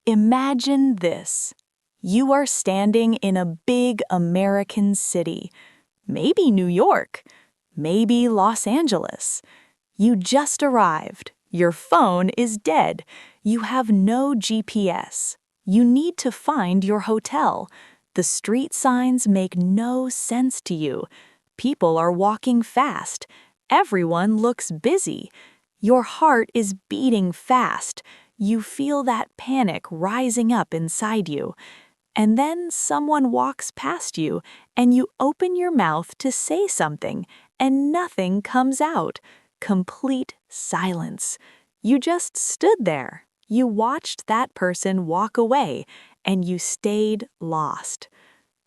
Imagine this. You are standing in a big American city, maybe New York, maybe Los Angeles. You just arrived. Your phone is dead. You have no GPS. You need to find your hotel. The street signs make no sense to you. People are walking fast. Everyone looks busy. Your heart is beating fast. You feel that panic rising up inside you. And then someone walks past you, and you open your mouth to say something, and nothing comes out. Complete silence. You just stood there. You watched that person walk away, and you stayed lost.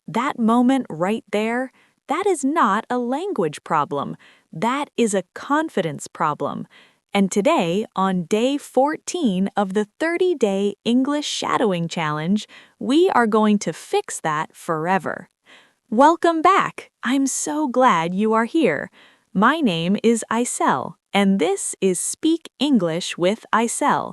That moment right there, that is not a language problem. That is a confidence problem. And today, on day 14 of the 30-day English Shadowing Challenge, we are going to fix that forever. Welcome back. I'm so glad you are here. My name is Aisell, and this is Speak English with Aisell.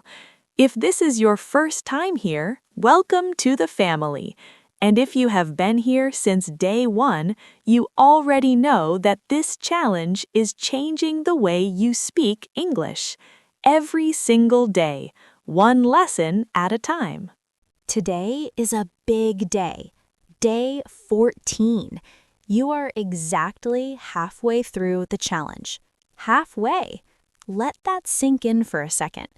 If this is your first time here, welcome to the family. And if you have been here since day 1, you already know that this challenge is changing the way you speak English. Every single day, one lesson at a time. Today is a big day. Day 14. You are exactly halfway through the challenge. Halfway. Let that sink in for a second.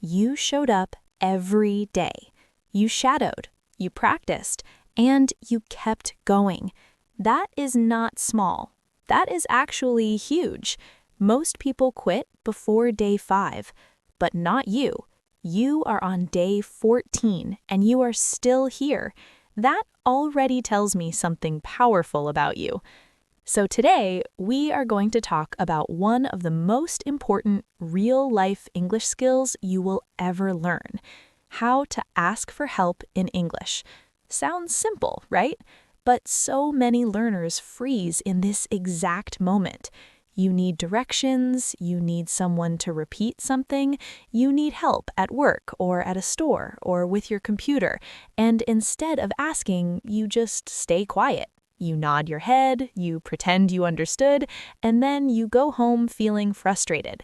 You showed up every day. You shadowed. You practiced. And you kept going. That is not small. That is actually huge. Most people quit before day 5, but not you. You are on day 14 and you are still here. That already tells me something powerful about you. So today, we are going to talk about one of the most important real-life English skills you will ever learn: how to ask for help in English. Sounds simple, right? But so many learners freeze in this exact moment. You need directions, you need someone to repeat something, you need help at work or at a store or with your computer, and instead of asking, you just stay quiet. You nod your head, you pretend you understood, and then you go home feeling frustrated.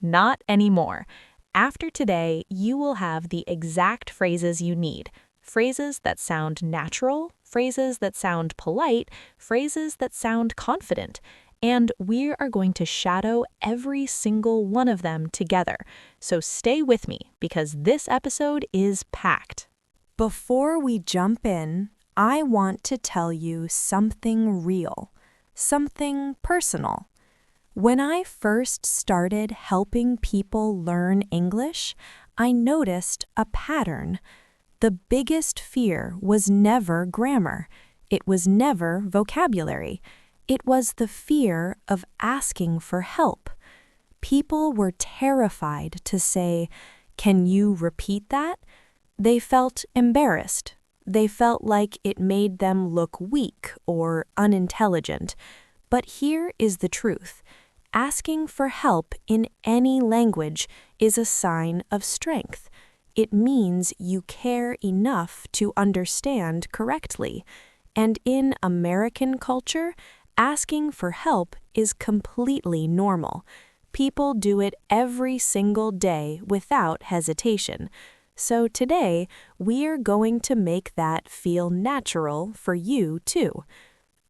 Not anymore. After today, you will have the exact phrases you need. Phrases that sound natural, phrases that sound polite, phrases that sound confident. And we are going to shadow every single one of them together. So stay with me because this episode is packed. Before we jump in, I want to tell you something real, something personal. When I first started helping people learn English, I noticed a pattern. The biggest fear was never grammar. It was never vocabulary. It was the fear of asking for help. People were terrified to say, "Can you repeat that?" They felt embarrassed. They felt like it made them look weak or unintelligent. But here is the truth. Asking for help in any language is a sign of strength. It means you care enough to understand correctly. And in American culture, asking for help is completely normal. People do it every single day without hesitation. So today, we are going to make that feel natural for you too.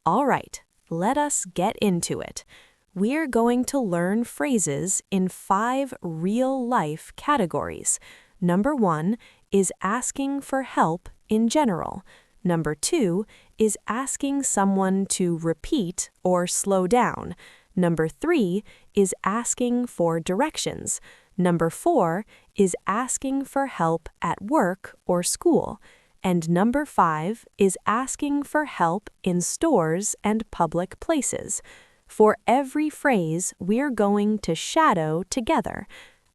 All right, let us get into it. We are going to learn phrases in 5 real-life categories. Number 1 is asking for help in general. Number 2 is asking someone to repeat or slow down. Number 3 is asking for directions. Number 4 is asking for help at work or school. And number 5 is asking for help in stores and public places. For every phrase, we're going to shadow together.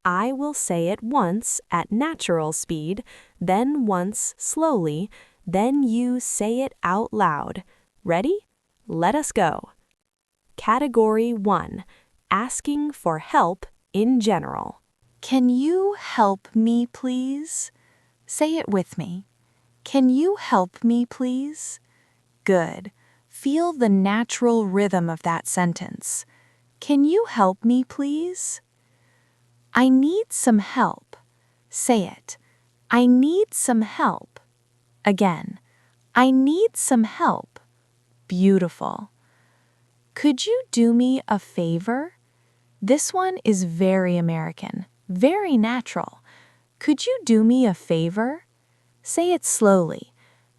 I will say it once at natural speed, then once slowly, then you say it out loud. Ready? Let us go. Category 1. Asking for help in general. Can you help me, please? Say it with me. Can you help me, please? Good. Feel the natural rhythm of that sentence. Can you help me, please? I need some help. Say it. I need some help. Again. I need some help. Beautiful. Could you do me a favor? This one is very American, very natural. Could you do me a favor? Say it slowly.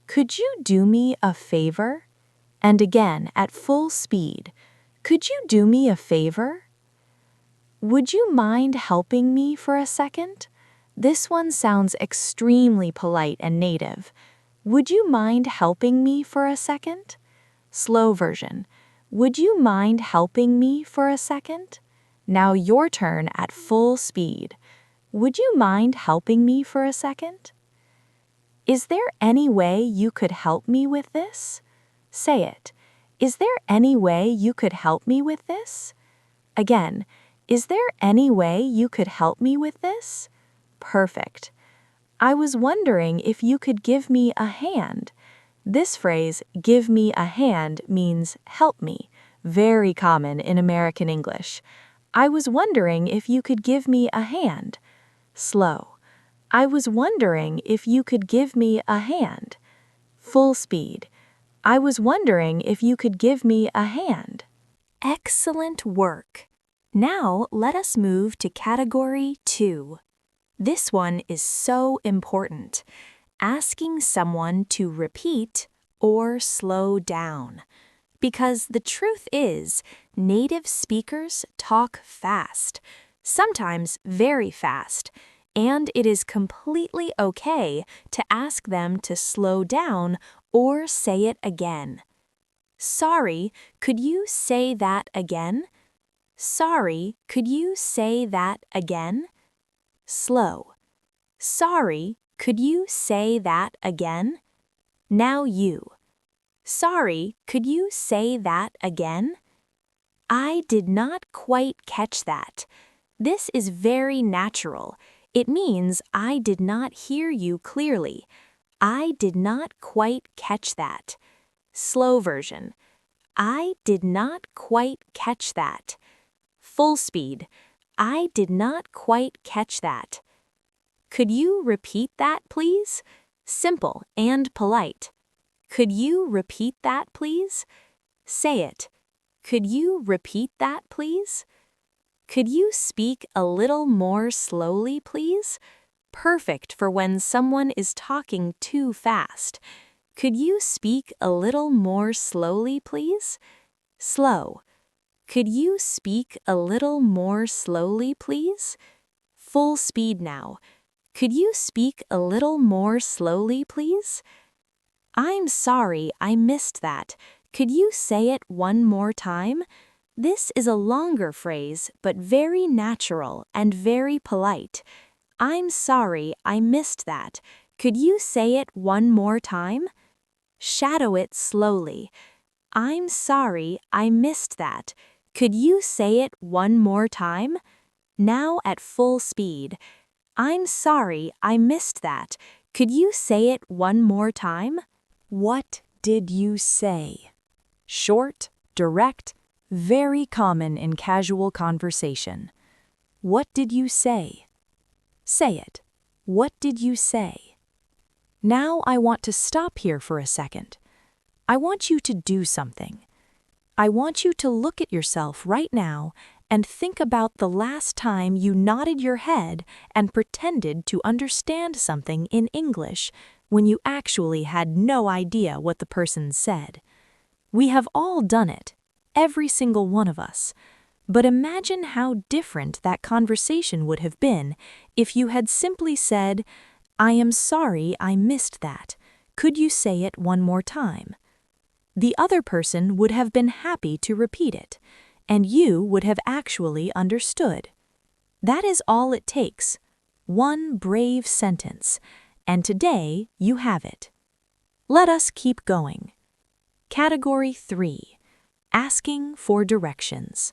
Could you do me a favor? And again, at full speed. Could you do me a favor? Would you mind helping me for a second? This one sounds extremely polite and native. Would you mind helping me for a second? Slow version. Would you mind helping me for a second? Now your turn at full speed. Would you mind helping me for a second? Is there any way you could help me with this? Say it. Is there any way you could help me with this? Again, is there any way you could help me with this? Perfect. I was wondering if you could give me a hand. This phrase, give me a hand, means help me, very common in American English. I was wondering if you could give me a hand. Slow. I was wondering if you could give me a hand. Full speed. I was wondering if you could give me a hand. Excellent work. Now let us move to category 2. This one is so important. Asking someone to repeat or slow down. Because the truth is, native speakers talk fast, sometimes very fast, and it is completely okay to ask them to slow down or say it again. Sorry, could you say that again? Sorry, could you say that again? Slow. Sorry, could you say that again? Now you. Sorry, could you say that again? I did not quite catch that. This is very natural. It means I did not hear you clearly. I did not quite catch that. Slow version. I did not quite catch that. Full speed. I did not quite catch that. Could you repeat that, please? Simple and polite. Could you repeat that, please? Say it. Could you repeat that, please? Could you speak a little more slowly, please? Perfect for when someone is talking too fast. Could you speak a little more slowly, please? Slow. Could you speak a little more slowly, please? Full speed now. Could you speak a little more slowly, please? I'm sorry, I missed that. Could you say it one more time? This is a longer phrase, but very natural and very polite. I'm sorry, I missed that. Could you say it one more time? Shadow it slowly. I'm sorry, I missed that. Could you say it one more time? Now at full speed. I'm sorry, I missed that. Could you say it one more time? What did you say? Short, direct, very common in casual conversation. What did you say? Say it. What did you say? Now I want to stop here for a second. I want you to do something. I want you to look at yourself right now and think about the last time you nodded your head and pretended to understand something in English when you actually had no idea what the person said. We have all done it, every single one of us. But imagine how different that conversation would have been if you had simply said, I am sorry I missed that. Could you say it one more time? The other person would have been happy to repeat it, and you would have actually understood. That is all it takes. One brave sentence. And today you have it. Let us keep going. Category 3. Asking for directions.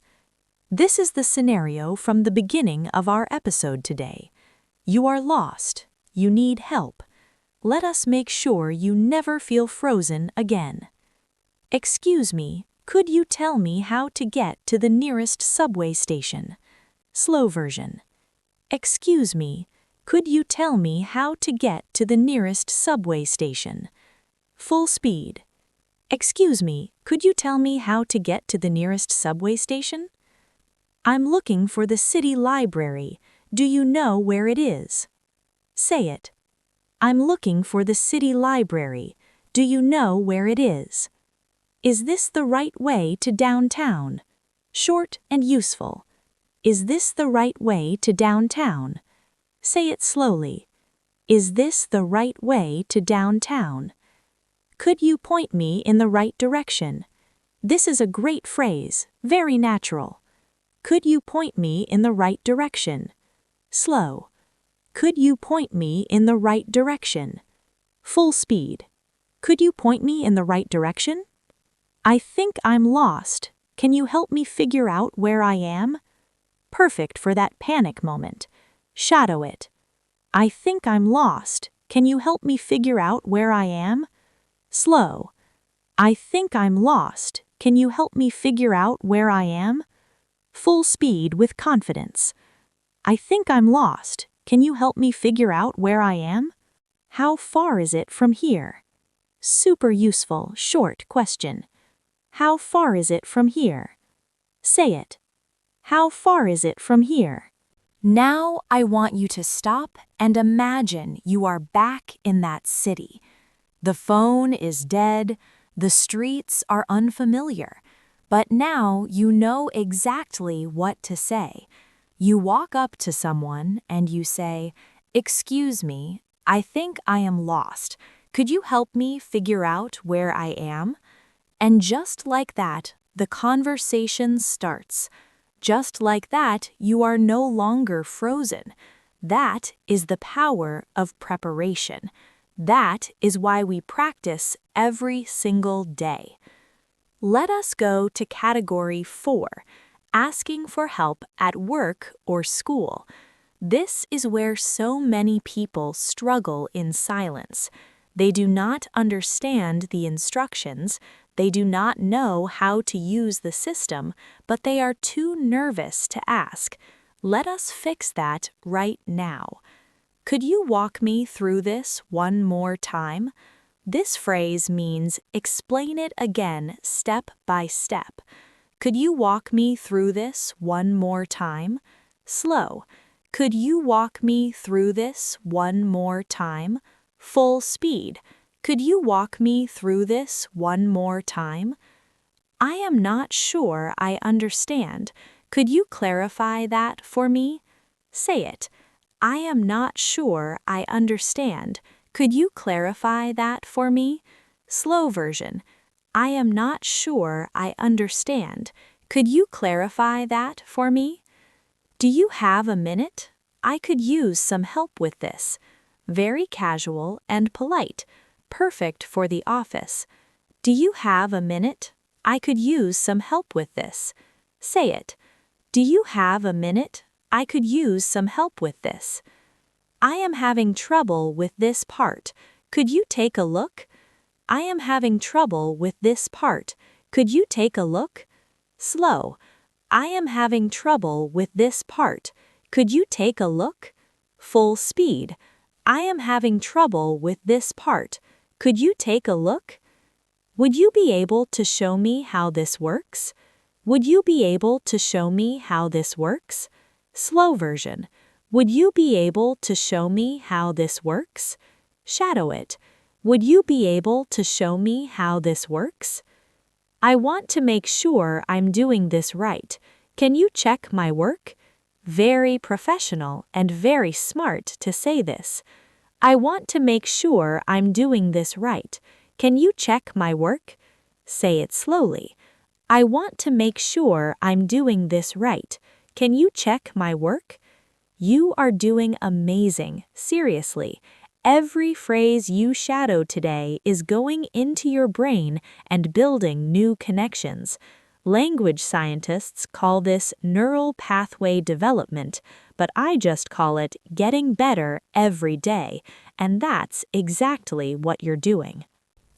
This is the scenario from the beginning of our episode today. You are lost. You need help. Let us make sure you never feel frozen again. Excuse me, could you tell me how to get to the nearest subway station? Slow version. Excuse me, could you tell me how to get to the nearest subway station? Full speed. Excuse me, could you tell me how to get to the nearest subway station? I'm looking for the city library. Do you know where it is? Say it. I'm looking for the city library. Do you know where it is? Is this the right way to downtown? Short and useful. Is this the right way to downtown? Say it slowly. Is this the right way to downtown? Could you point me in the right direction? This is a great phrase, very natural. Could you point me in the right direction? Slow. Could you point me in the right direction? Full speed. Could you point me in the right direction? I think I'm lost. Can you help me figure out where I am? Perfect for that panic moment. Shadow it. I think I'm lost. Can you help me figure out where I am? Slow. I think I'm lost. Can you help me figure out where I am? Full speed with confidence. I think I'm lost. Can you help me figure out where I am? How far is it from here? Super useful, short question. How far is it from here? Say it. How far is it from here? Now I want you to stop and imagine you are back in that city. The phone is dead, the streets are unfamiliar, but now you know exactly what to say. You walk up to someone and you say, "Excuse me, I think I am lost. Could you help me figure out where I am?" And just like that, the conversation starts. Just like that, you are no longer frozen. That is the power of preparation. That is why we practice every single day. Let us go to category 4, asking for help at work or school. This is where so many people struggle in silence. They do not understand the instructions. They do not know how to use the system, but they are too nervous to ask. Let us fix that right now. Could you walk me through this one more time? This phrase means explain it again step by step. Could you walk me through this one more time? Slow. Could you walk me through this one more time? Full speed. Could you walk me through this one more time? I am not sure I understand. Could you clarify that for me? Say it. I am not sure I understand. Could you clarify that for me? Slow version. I am not sure I understand. Could you clarify that for me? Do you have a minute? I could use some help with this. Very casual and polite. Perfect for the office. Do you have a minute? I could use some help with this. Say it. Do you have a minute? I could use some help with this. I am having trouble with this part. Could you take a look? I am having trouble with this part. Could you take a look? Slow. I am having trouble with this part. Could you take a look? Full speed. I am having trouble with this part. Could you take a look? Would you be able to show me how this works? Would you be able to show me how this works? Slow version. Would you be able to show me how this works? Shadow it. Would you be able to show me how this works? I want to make sure I'm doing this right. Can you check my work? Very professional and very smart to say this. I want to make sure I'm doing this right. Can you check my work? Say it slowly. I want to make sure I'm doing this right. Can you check my work? You are doing amazing, seriously. Every phrase you shadowed today is going into your brain and building new connections. Language scientists call this neural pathway development, but I just call it getting better every day, and that's exactly what you're doing.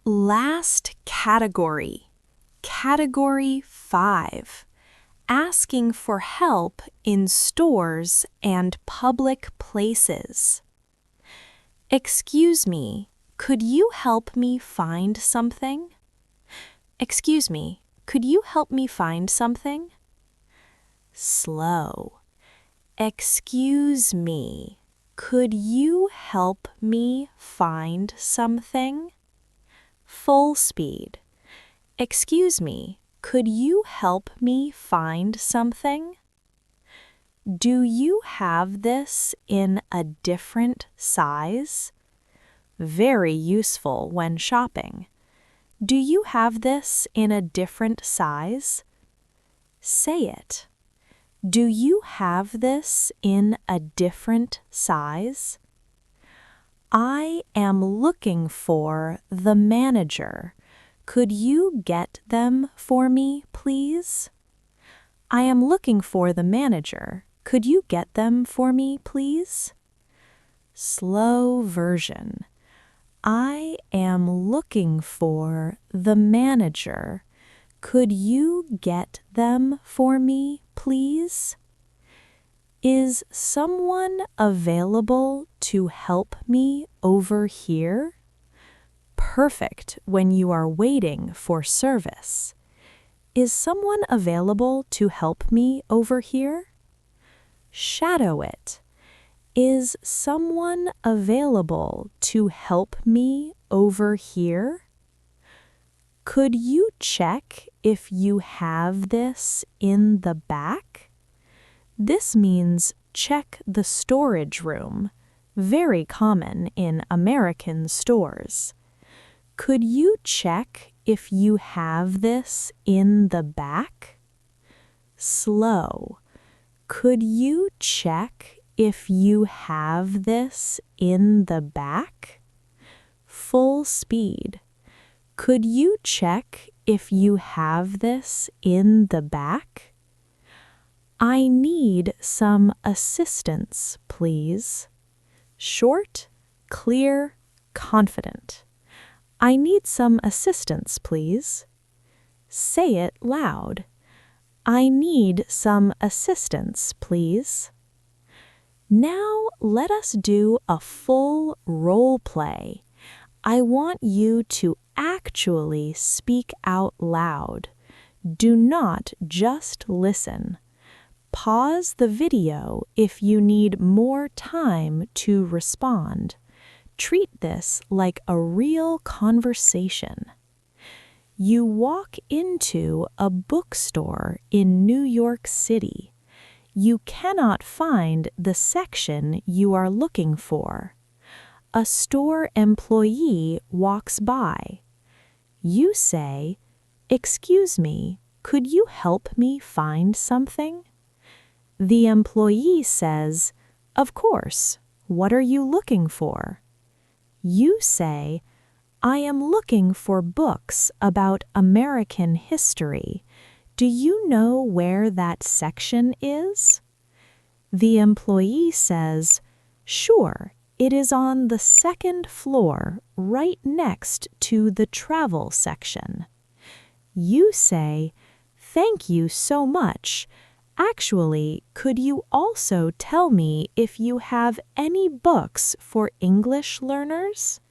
Last category. Category 5. Asking for help in stores and public places. Excuse me, could you help me find something? Excuse me, could you help me find something? Slow. Excuse me, could you help me find something? Full speed. Excuse me, could you help me find something? Do you have this in a different size? Very useful when shopping. Do you have this in a different size? Say it. Do you have this in a different size? I am looking for the manager. Could you get them for me, please? I am looking for the manager. Could you get them for me, please? Slow version. I am looking for the manager. Could you get them for me, please? Is someone available to help me over here? Perfect when you are waiting for service. Is someone available to help me over here? Shadow it. Is someone available to help me over here? Could you check if you have this in the back? This means check the storage room, very common in American stores. Could you check if you have this in the back? Slow. Could you check if you have this in the back? Full speed. Could you check if you have this in the back? I need some assistance, please. Short, clear, confident. I need some assistance, please. Say it loud. I need some assistance, please. Now let us do a full role play. I want you to actually speak out loud. Do not just listen. Pause the video if you need more time to respond. Treat this like a real conversation. You walk into a bookstore in New York City. You cannot find the section you are looking for. A store employee walks by. You say, "Excuse me, could you help me find something?" The employee says, "Of course. What are you looking for?" You say, "I am looking for books about American history. Do you know where that section is?" The employee says, "Sure, it is on the second floor, right next to the travel section." You say, "Thank you so much. Actually, could you also tell me if you have any books for English learners?"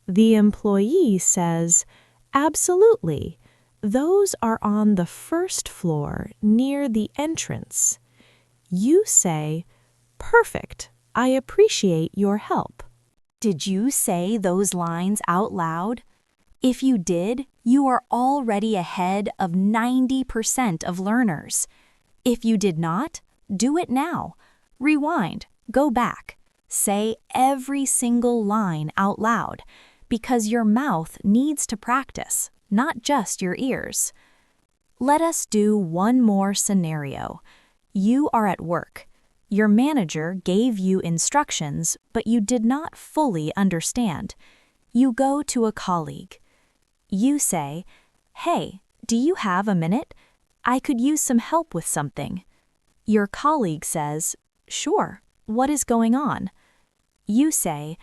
The employee says, "Absolutely. Those are on the first floor near the entrance." You say, "Perfect. I appreciate your help." Did you say those lines out loud? If you did, you are already ahead of 90% of learners. If you did not, do it now. Rewind, go back. Say every single line out loud, because your mouth needs to practice, not just your ears. Let us do one more scenario. You are at work. Your manager gave you instructions, but you did not fully understand. You go to a colleague. You say, "Hey, do you have a minute? I could use some help with something. Your colleague says, sure, what is going on? You say,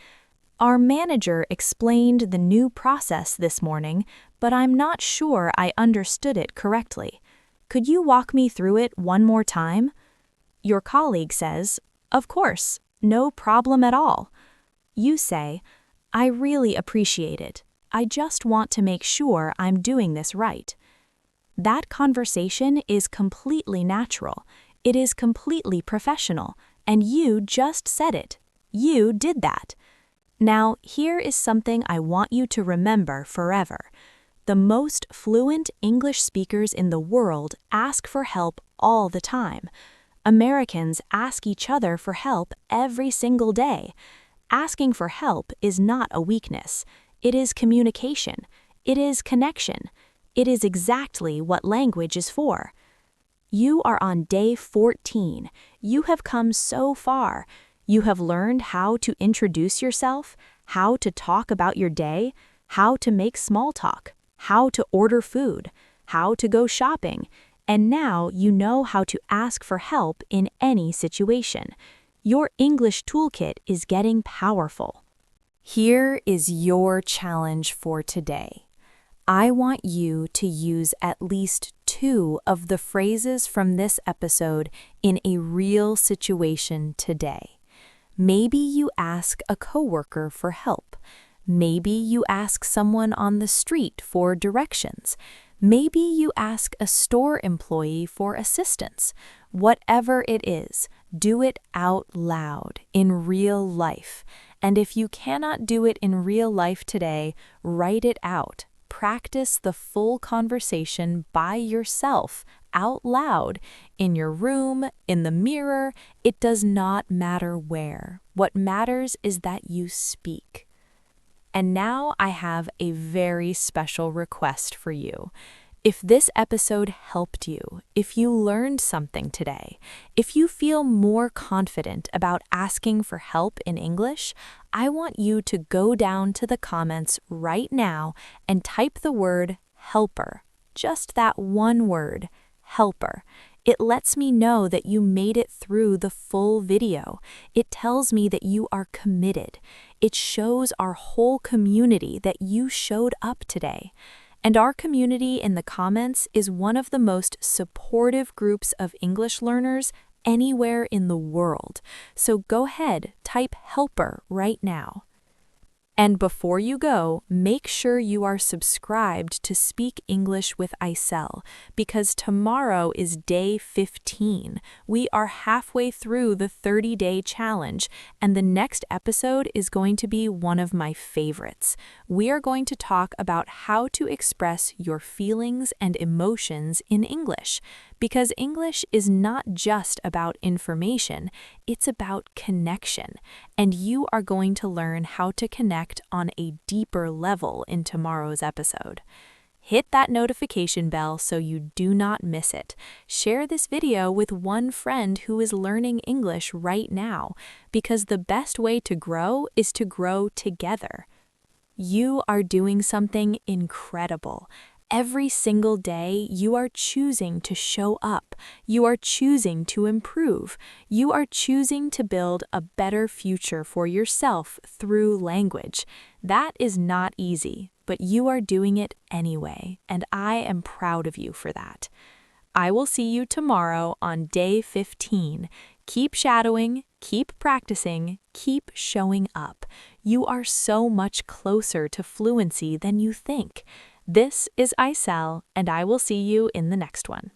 our manager explained the new process this morning, but I'm not sure I understood it correctly. Could you walk me through it one more time? Your colleague says, of course, no problem at all. You say, I really appreciate it. I just want to make sure I'm doing this right. That conversation is completely natural. It is completely professional, and you just said it. You did that. Now, here is something I want you to remember forever. The most fluent English speakers in the world ask for help all the time. Americans ask each other for help every single day. Asking for help is not a weakness. It is communication. It is connection. It is exactly what language is for. You are on day 14. You have come so far. You have learned how to introduce yourself, how to talk about your day, how to make small talk, how to order food, how to go shopping, and now you know how to ask for help in any situation. Your English toolkit is getting powerful. Here is your challenge for today. I want you to use at least 2 of the phrases from this episode in a real situation today. Maybe you ask a coworker for help. Maybe you ask someone on the street for directions. Maybe you ask a store employee for assistance. Whatever it is, do it out loud in real life. And if you cannot do it in real life today, write it out. Practice the full conversation by yourself, out loud, in your room, in the mirror. It does not matter where. What matters is that you speak. And now I have a very special request for you. If this episode helped you, if you learned something today, if you feel more confident about asking for help in English, I want you to go down to the comments right now and type the word helper. Just that one word, helper. It lets me know that you made it through the full video. It tells me that you are committed. It shows our whole community that you showed up today. And our community in the comments is one of the most supportive groups of English learners anywhere in the world. So go ahead, type helper right now. And before you go, make sure you are subscribed to Speak English with Aisell, because tomorrow is day 15. We are halfway through the 30-day challenge, and the next episode is going to be one of my favorites. We are going to talk about how to express your feelings and emotions in English, because English is not just about information, it's about connection, and you are going to learn how to connect on a deeper level in tomorrow's episode. Hit that notification bell so you do not miss it. Share this video with one friend who is learning English right now, because the best way to grow is to grow together. You are doing something incredible. Every single day, you are choosing to show up. You are choosing to improve. You are choosing to build a better future for yourself through language. That is not easy, but you are doing it anyway, and I am proud of you for that. I will see you tomorrow on day 15. Keep shadowing, keep practicing, keep showing up. You are so much closer to fluency than you think. This is Aisell, and I will see you in the next one.